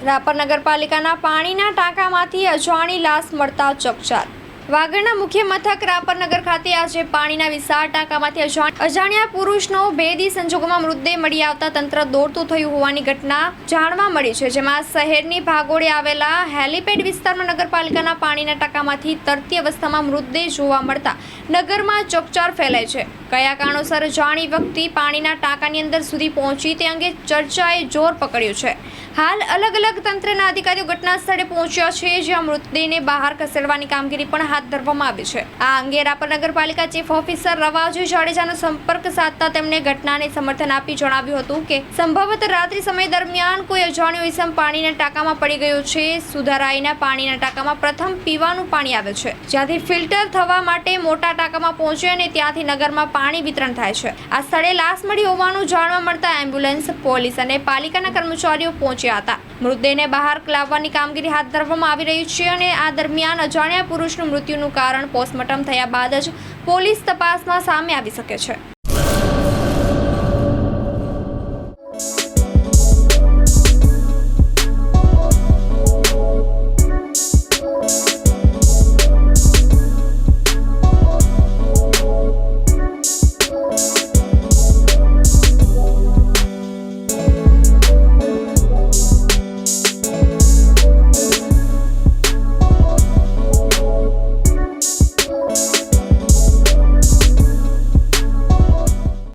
રાપર નગરપાલિકાના પાણીના ટાંકામાંથી અજાણી લાશ મળતા ચકચાર। વાગડના મુખ્ય મથક રાપર નગર ખાતે આજે પાણીના વિશાળ ટાંકામાંથી અજાણ્યા પુરુષનો ભેદી સંજોગોમાં મૃતદેહ મળી આવતા તંત્ર દોડતું થયું હોવાની ઘટના જાણવા મળી છે, જેમાં શહેરની ભાગોળે આવેલા હેલીપેડ વિસ્તારમાં નગરપાલિકાના પાણીના ટાંકામાંથી તરતી અવસ્થામાં મૃતદેહ જોવા મળતા નગરમાં ચકચાર ફેલાય છે। કયા કારણોસર અજાણી વ્યક્તિ પાણીના ટાંકાની અંદર સુધી પહોંચી તે અંગે ચર્ચાએ જોર પકડ્યું છે। હાલ અલગ અલગ તંત્રના અધિકારીઓ ઘટના સ્થળે પહોંચ્યા છે, જ્યાં મૃતદેહને બહાર ખસેડવાની કામગીરી પણ હાથ ધરવામાં આવી છે। આ અંગે રાપર નગરપાલિકા ચીફ ઓફિસર રવાજી જાડેજાનો સંપર્ક સાધતા તેમણે ઘટનાને સમર્થન આપી જણાવ્યું હતું કે સંભવત રાત્રિ સમય દરમિયાન કોઈ અજાણ્યો ઇસમ પાણીના ટાંકામાં પડી ગયો છે। સુધારાઈના પાણીના ટાંકામાં પ્રથમ પીવાનું પાણી આવે છે, જ્યાંથી ફિલ્ટર થવા માટે મોટા ટાંકામાં પહોંચે અને ત્યાંથી નગરમાં પાણી વિતરણ થાય છે। આ સ્થળે લાશ મળી હોવાનું જાણવા મળતા એમ્બ્યુલન્સ, પોલીસ અને પાલિકાના કર્મચારીઓ પહોંચ્યા હતા। મૃતદેહને બહાર લાવવાની કામગીરી હાથ ધરવામાં આવી રહી છે અને આ દરમિયાન અજાણ્યા પુરુષનું મૃત્યુનું કારણ પોસ્ટમોર્ટમ થયા બાદ જ પોલીસ તપાસમાં સામે આવી શકે છે।